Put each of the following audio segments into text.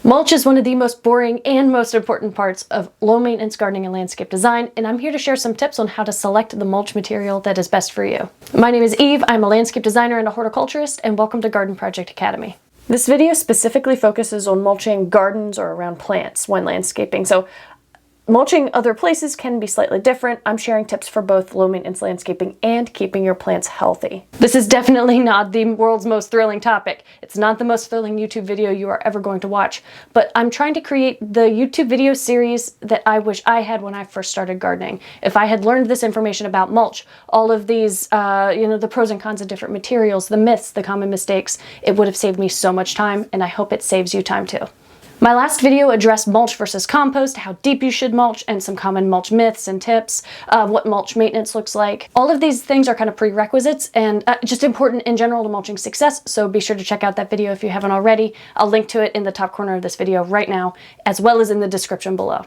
Mulch is one of the most boring and most important parts of low maintenance gardening and landscape design, and I'm here to share some tips on how to select the mulch material that is best for you. My name is Eve, I'm a landscape designer and a horticulturist, and welcome to Garden Project Academy. This video specifically focuses on mulching gardens or around plants when landscaping, so mulching other places can be slightly different. I'm sharing tips for both low maintenance landscaping and keeping your plants healthy. This is definitely not the world's most thrilling topic. It's not the most thrilling YouTube video you are ever going to watch, but I'm trying to create the YouTube video series that I wish I had when I first started gardening. If I had learned this information about mulch, all of these, the pros and cons of different materials, the myths, the common mistakes, it would have saved me so much time, and I hope it saves you time too. My last video addressed mulch versus compost, how deep you should mulch, and some common mulch myths and tips, what mulch maintenance looks like. All of these things are kind of prerequisites and just important in general to mulching success, so be sure to check out that video if you haven't already. I'll link to it in the top corner of this video right now, as well as in the description below.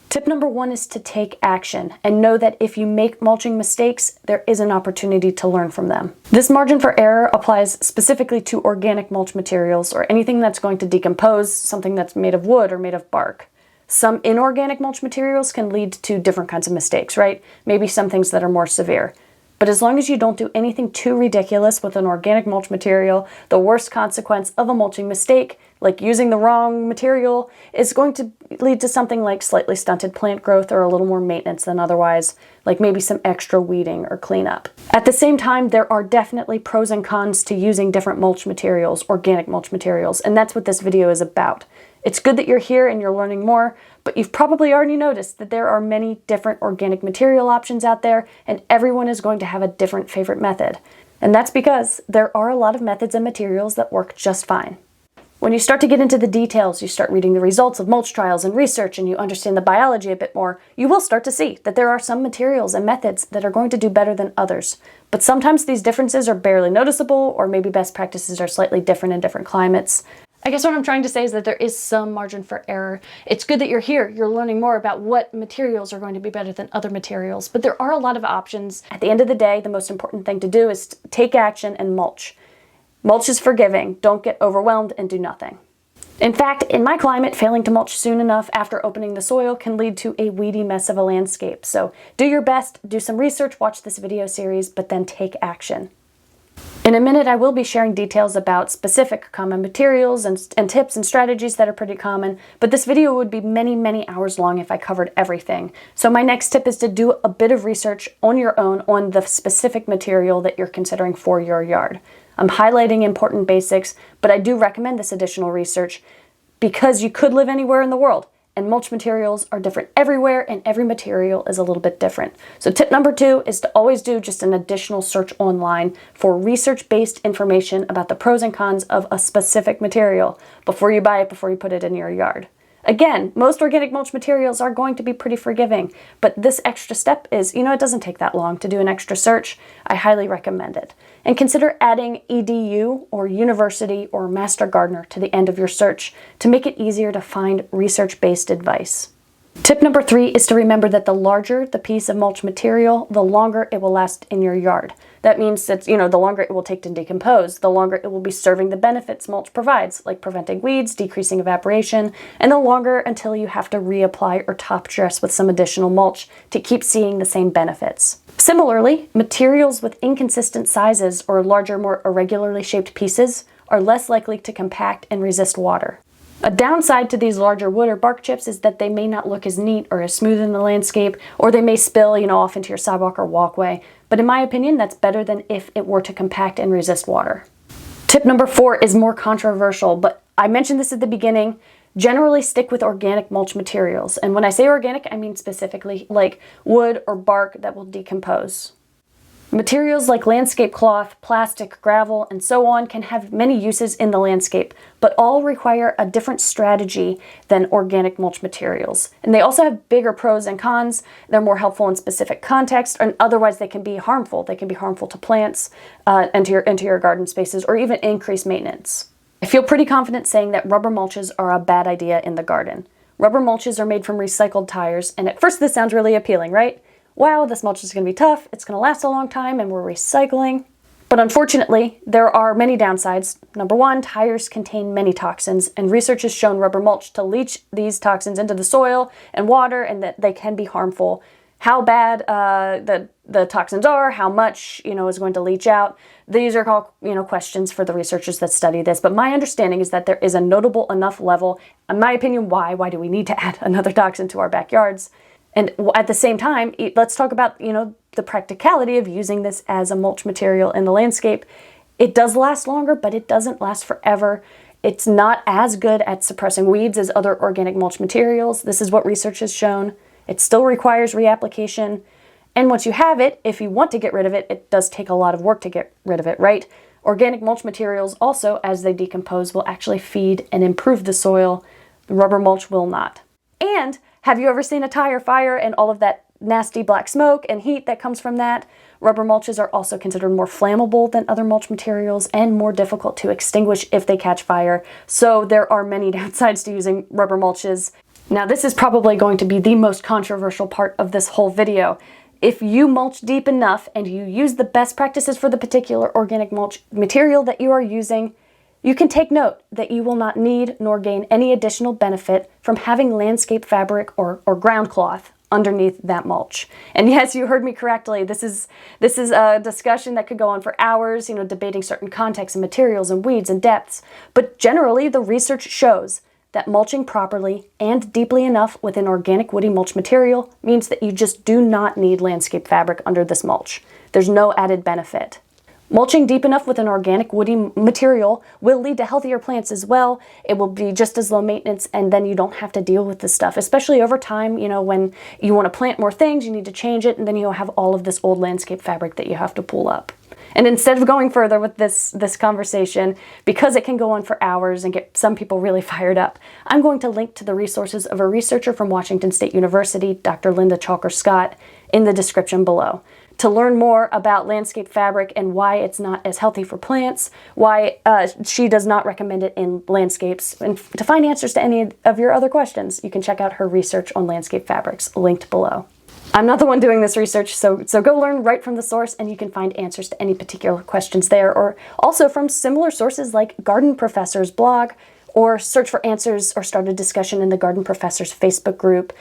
Tip number one is to take action and know that if you make mulching mistakes, there is an opportunity to learn from them. This margin for error applies specifically to organic mulch materials or anything that's going to decompose, something that's made of wood or made of bark. Some inorganic mulch materials can lead to different kinds of mistakes, right? Maybe some things that are more severe. But as long as you don't do anything too ridiculous with an organic mulch material, the worst consequence of a mulching mistake, like using the wrong material, is going to lead to something like slightly stunted plant growth or a little more maintenance than otherwise, like maybe some extra weeding or cleanup. At the same time, there are definitely pros and cons to using different mulch materials, organic mulch materials, and that's what this video is about. It's good that you're here and you're learning more, but you've probably already noticed that there are many different organic material options out there, and everyone is going to have a different favorite method. And that's because there are a lot of methods and materials that work just fine. When you start to get into the details, you start reading the results of mulch trials and research, and you understand the biology a bit more, you will start to see that there are some materials and methods that are going to do better than others. But sometimes these differences are barely noticeable, or maybe best practices are slightly different in different climates. I guess what I'm trying to say is that there is some margin for error. It's good that you're here, you're learning more about what materials are going to be better than other materials, but there are a lot of options. At the end of the day, the most important thing to do is take action and mulch. Mulch is forgiving. Don't get overwhelmed and do nothing. In fact, in my climate, failing to mulch soon enough after opening the soil can lead to a weedy mess of a landscape. So do your best, do some research, watch this video series, but then take action. In a minute, I will be sharing details about specific common materials and tips and strategies that are pretty common, but this video would be many, many hours long if I covered everything. So my next tip is to do a bit of research on your own on the specific material that you're considering for your yard. I'm highlighting important basics, but I do recommend this additional research because you could live anywhere in the world, and mulch materials are different everywhere, and every material is a little bit different. So tip number two is to always do just an additional search online for research-based information about the pros and cons of a specific material before you buy it, before you put it in your yard. Again, most organic mulch materials are going to be pretty forgiving, but this extra step is, it doesn't take that long to do an extra search. I highly recommend it. And consider adding EDU or university or master gardener to the end of your search to make it easier to find research-based advice. Tip number three is to remember that the larger the piece of mulch material, the longer it will last in your yard. That means that, the longer it will take to decompose, the longer it will be serving the benefits mulch provides, like preventing weeds, decreasing evaporation, and the longer until you have to reapply or top dress with some additional mulch to keep seeing the same benefits. Similarly, materials with inconsistent sizes or larger, more irregularly shaped pieces are less likely to compact and resist water. A downside to these larger wood or bark chips is that they may not look as neat or as smooth in the landscape, or they may spill, off into your sidewalk or walkway. But in my opinion, that's better than if it were to compact and resist water. Tip number four is more controversial, but I mentioned this at the beginning. Generally stick with organic mulch materials. And when I say organic, I mean specifically like wood or bark that will decompose. Materials like landscape cloth, plastic, gravel, and so on can have many uses in the landscape, but all require a different strategy than organic mulch materials. And they also have bigger pros and cons. They're more helpful in specific contexts, and otherwise they can be harmful. They can be harmful to plants and to your garden spaces, or even increase maintenance. I feel pretty confident saying that rubber mulches are a bad idea in the garden. Rubber mulches are made from recycled tires, and at first this sounds really appealing, right? Wow, this mulch is going to be tough, it's going to last a long time, and we're recycling. But unfortunately, there are many downsides. Number one, tires contain many toxins, and research has shown rubber mulch to leach these toxins into the soil and water, and that they can be harmful. How bad the toxins are, how much is going to leach out. These are all questions for the researchers that study this. But my understanding is that there is a notable enough level. In my opinion, why do we need to add another toxin to our backyards? And at the same time, let's talk about the practicality of using this as a mulch material in the landscape. It does last longer, but it doesn't last forever. It's not as good at suppressing weeds as other organic mulch materials. This is what research has shown. It still requires reapplication. And once you have it, if you want to get rid of it, it does take a lot of work to get rid of it, right? Organic mulch materials also, as they decompose, will actually feed and improve the soil. The rubber mulch will not. And have you ever seen a tire fire and all of that nasty black smoke and heat that comes from that? Rubber mulches are also considered more flammable than other mulch materials and more difficult to extinguish if they catch fire. So there are many downsides to using rubber mulches. Now, this is probably going to be the most controversial part of this whole video. If you mulch deep enough and you use the best practices for the particular organic mulch material that you are using, you can take note that you will not need nor gain any additional benefit from having landscape fabric or ground cloth underneath that mulch. And yes, you heard me correctly. This is a discussion that could go on for hours, debating certain contexts and materials and weeds and depths. But generally, the research shows that mulching properly and deeply enough with an organic woody mulch material means that you just do not need landscape fabric under this mulch. There's no added benefit. Mulching deep enough with an organic woody material will lead to healthier plants as well. It will be just as low maintenance, and then you don't have to deal with this stuff, especially over time. When you want to plant more things, you need to change it, and then you'll have all of this old landscape fabric that you have to pull up. And instead of going further with this conversation, because it can go on for hours and get some people really fired up, I'm going to link to the resources of a researcher from Washington State University, Dr. Linda Chalker-Scott, in the description below. To learn more about landscape fabric and why it's not as healthy for plants, why she does not recommend it in landscapes, and to find answers to any of your other questions, you can check out her research on landscape fabrics, linked below. I'm not the one doing this research, so go learn right from the source, and you can find answers to any particular questions there, or also from similar sources like Garden Professor's blog, or search for answers or start a discussion in the Garden Professor's Facebook group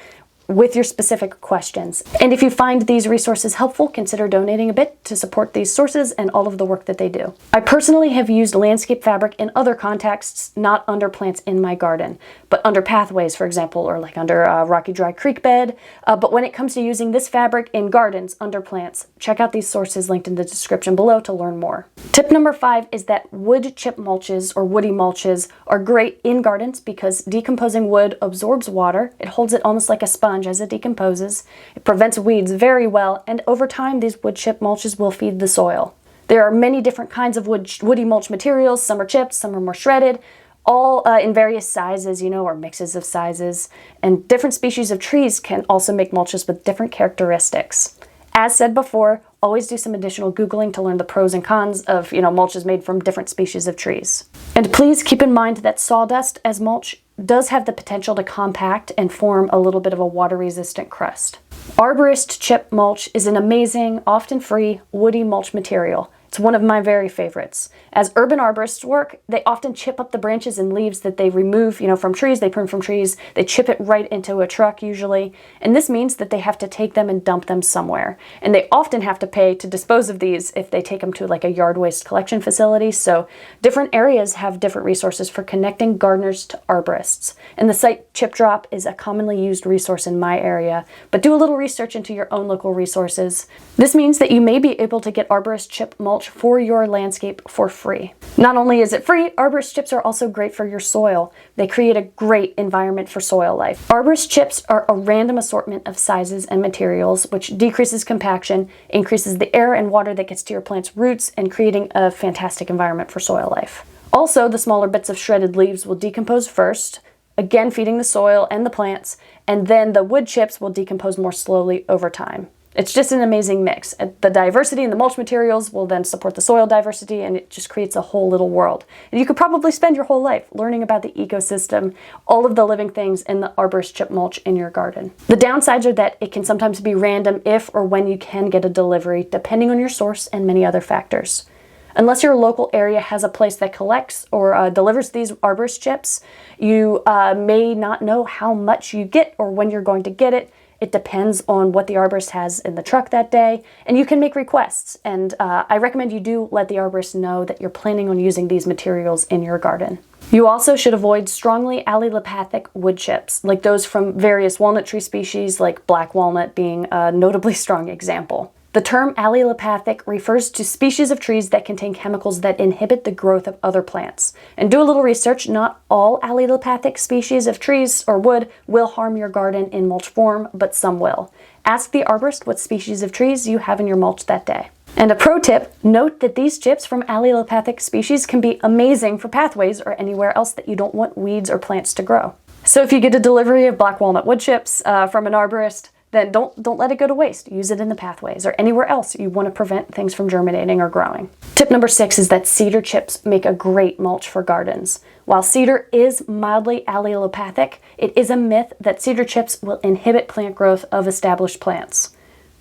with your specific questions. And if you find these resources helpful, consider donating a bit to support these sources and all of the work that they do. I personally have used landscape fabric in other contexts, not under plants in my garden, but under pathways, for example, or like under a rocky dry creek bed. But when it comes to using this fabric in gardens under plants, check out these sources linked in the description below to learn more. Tip number 5 is that wood chip mulches or woody mulches are great in gardens because decomposing wood absorbs water. It holds it almost like a sponge as it decomposes. It prevents weeds very well, and over time these wood chip mulches will feed the soil. There are many different kinds of woody mulch materials. Some are chipped, some are more shredded, all in various sizes, or mixes of sizes. And different species of trees can also make mulches with different characteristics. As said before, always do some additional Googling to learn the pros and cons of, mulches made from different species of trees. And please keep in mind that sawdust as mulch does have the potential to compact and form a little bit of a water-resistant crust. Arborist chip mulch is an amazing, often free, woody mulch material. It's one of my very favorites. As urban arborists work, they often chip up the branches and leaves that they remove, from trees, they prune from trees, they chip it right into a truck usually, and this means that they have to take them and dump them somewhere. And they often have to pay to dispose of these if they take them to like a yard waste collection facility, so different areas have different resources for connecting gardeners to arborists. And the site Chip Drop is a commonly used resource in my area, but do a little research into your own local resources. This means that you may be able to get arborist chip mulch for your landscape for free. Not only is it free, arborist chips are also great for your soil. They create a great environment for soil life. Arborist chips are a random assortment of sizes and materials, which decreases compaction, increases the air and water that gets to your plant's roots, and creating a fantastic environment for soil life. Also, the smaller bits of shredded leaves will decompose first, again feeding the soil and the plants, and then the wood chips will decompose more slowly over time. It's just an amazing mix. The diversity in the mulch materials will then support the soil diversity, and it just creates a whole little world. And you could probably spend your whole life learning about the ecosystem, all of the living things in the arborist chip mulch in your garden. The downsides are that it can sometimes be random if or when you can get a delivery, depending on your source and many other factors. Unless your local area has a place that collects or delivers these arborist chips, you may not know how much you get or when you're going to get it. It depends on what the arborist has in the truck that day, and you can make requests. And I recommend you do let the arborist know that you're planning on using these materials in your garden. You also should avoid strongly allelopathic wood chips, like those from various walnut tree species, like black walnut being a notably strong example. The term allelopathic refers to species of trees that contain chemicals that inhibit the growth of other plants. And do a little research, not all allelopathic species of trees or wood will harm your garden in mulch form, but some will. Ask the arborist what species of trees you have in your mulch that day. And a pro tip, note that these chips from allelopathic species can be amazing for pathways or anywhere else that you don't want weeds or plants to grow. So if you get a delivery of black walnut wood chips from an arborist, then don't let it go to waste. Use it in the pathways or anywhere else you want to prevent things from germinating or growing. Tip number 6 is that cedar chips make a great mulch for gardens. While cedar is mildly allelopathic, it is a myth that cedar chips will inhibit plant growth of established plants.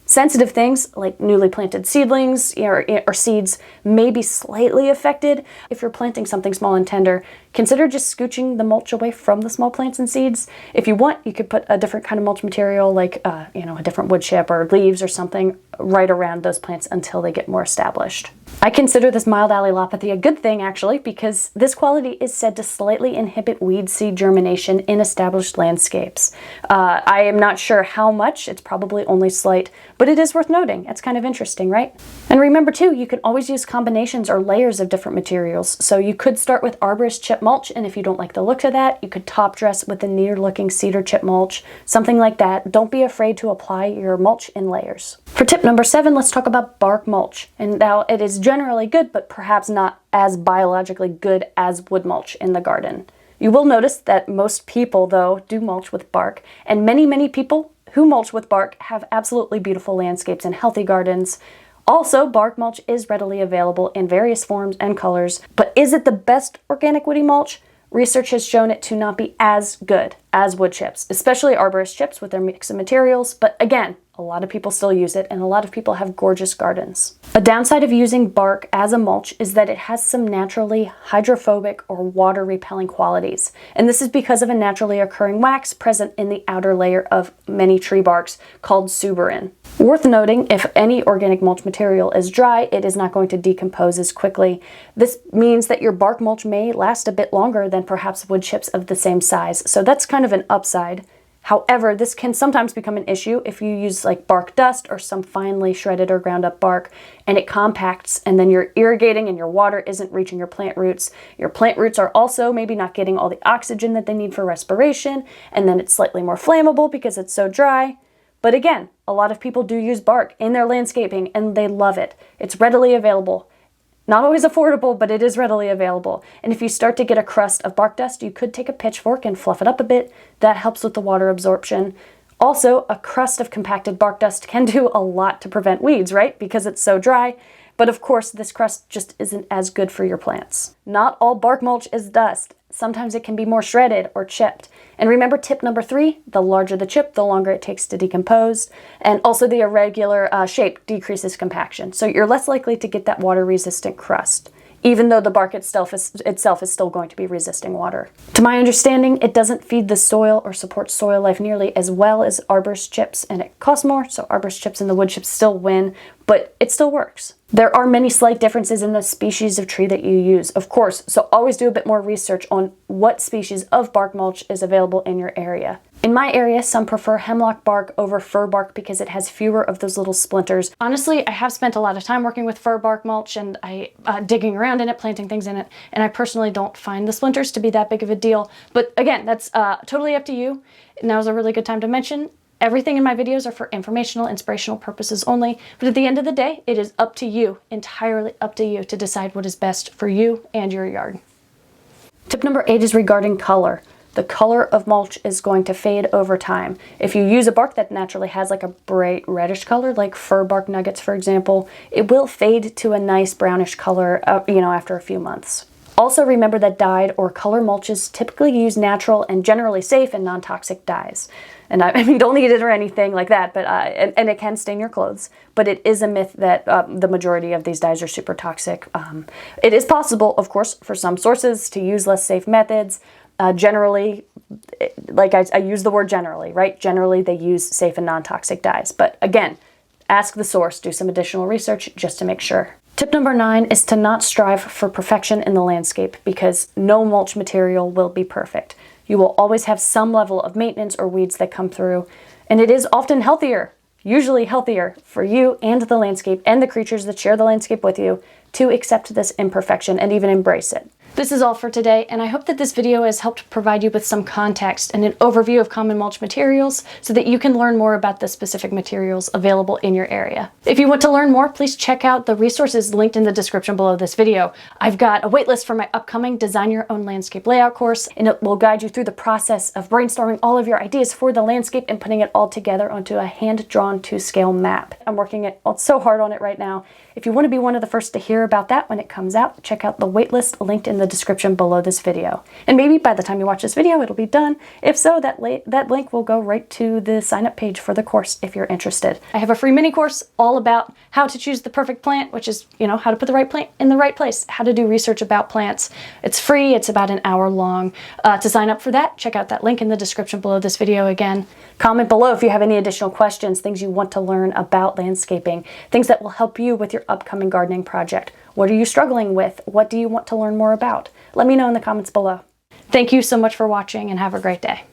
Sensitive things like newly planted seedlings or seeds may be slightly affected. If you're planting something small and tender, consider just scooching the mulch away from the small plants and seeds. If you want, you could put a different kind of mulch material like a different wood chip or leaves or something right around those plants until they get more established. I consider this mild allelopathy a good thing actually, because this quality is said to slightly inhibit weed seed germination in established landscapes. I am not sure how much, it's probably only slight, but it is worth noting. It's kind of interesting, right? And remember too, you can always use combinations or layers of different materials. So you could start with arborist chip mulch, and if you don't like the look of that, you could top dress with a neater looking cedar chip mulch, something like that. Don't be afraid to apply your mulch in layers. For tip number 7, let's talk about bark mulch. And now it is generally good, but perhaps not as biologically good as wood mulch in the garden. You will notice that most people, though, do mulch with bark, and many people who mulch with bark have absolutely beautiful landscapes and healthy gardens. Also, bark mulch is readily available in various forms and colors, but is it the best organic woody mulch? Research has shown it to not be as good as wood chips, especially arborist chips with their mix of materials, but again, a lot of people still use it, and a lot of people have gorgeous gardens. A downside of using bark as a mulch is that it has some naturally hydrophobic or water-repelling qualities, and this is because of a naturally occurring wax present in the outer layer of many tree barks called suberin. Worth noting, if any organic mulch material is dry, it is not going to decompose as quickly. This means that your bark mulch may last a bit longer than perhaps wood chips of the same size, so that's kind of an upside. However, this can sometimes become an issue if you use like bark dust or some finely shredded or ground up bark and it compacts, and then you're irrigating and your water isn't reaching your plant roots. Your plant roots are also maybe not getting all the oxygen that they need for respiration, and then it's slightly more flammable because it's so dry. But again, a lot of people do use bark in their landscaping and they love it. It's readily available. Not always affordable, but it is readily available. And if you start to get a crust of bark dust, you could take a pitchfork and fluff it up a bit. That helps with the water absorption. Also, a crust of compacted bark dust can do a lot to prevent weeds, right? Because it's so dry. But of course, this crust just isn't as good for your plants. Not all bark mulch is dust. Sometimes it can be more shredded or chipped. And remember tip number 3, the larger the chip, the longer it takes to decompose. And also the irregular shape decreases compaction. So you're less likely to get that water-resistant crust, even though the bark itself is still going to be resisting water. To my understanding, it doesn't feed the soil or support soil life nearly as well as arborist chips, and it costs more, so arborist chips and the wood chips still win, but it still works. There are many slight differences in the species of tree that you use, of course, so always do a bit more research on what species of bark mulch is available in your area. In my area, some prefer hemlock bark over fir bark because it has fewer of those little splinters. Honestly, I have spent a lot of time working with fir bark mulch and digging around in it, planting things in it, and I personally don't find the splinters to be that big of a deal. But again, that's totally up to you. Now's a really good time to mention, everything in my videos are for informational, inspirational purposes only, but at the end of the day, it is up to you, entirely up to you, to decide what is best for you and your yard. Tip number 8 is regarding color. The color of mulch is going to fade over time. If you use a bark that naturally has like a bright reddish color, like fir bark nuggets, for example, it will fade to a nice brownish color, after a few months. Also remember that dyed or color mulches typically use natural and generally safe and non-toxic dyes. And I mean, don't eat it or anything like that, but and it can stain your clothes. But it is a myth that the majority of these dyes are super toxic. It is possible, of course, for some sources to use less safe methods. Generally, like I use the word generally, right? Generally, they use safe and non-toxic dyes. But again, ask the source, do some additional research just to make sure. Tip number 9 is to not strive for perfection in the landscape, because no mulch material will be perfect. You will always have some level of maintenance or weeds that come through, and it is often healthier, usually healthier for you and the landscape and the creatures that share the landscape with you to accept this imperfection and even embrace it. This is all for today, and I hope that this video has helped provide you with some context and an overview of common mulch materials so that you can learn more about the specific materials available in your area. If you want to learn more, please check out the resources linked in the description below this video. I've got a waitlist for my upcoming Design Your Own Landscape Layout course, and it will guide you through the process of brainstorming all of your ideas for the landscape and putting it all together onto a hand-drawn to-scale map. I'm working so hard on it right now. If you want to be one of the first to hear about that when it comes out, check out the waitlist linked in the description below this video. And maybe by the time you watch this video, it'll be done. If so, that link will go right to the sign-up page for the course if you're interested. I have a free mini course all about how to choose the perfect plant, which is, how to put the right plant in the right place, how to do research about plants. It's free. It's about an hour long. To sign up for that, check out that link in the description below this video again. Comment below if you have any additional questions, things you want to learn about landscaping, things that will help you with your upcoming gardening project. What are you struggling with? What do you want to learn more about? Let me know in the comments below. Thank you so much for watching, and have a great day.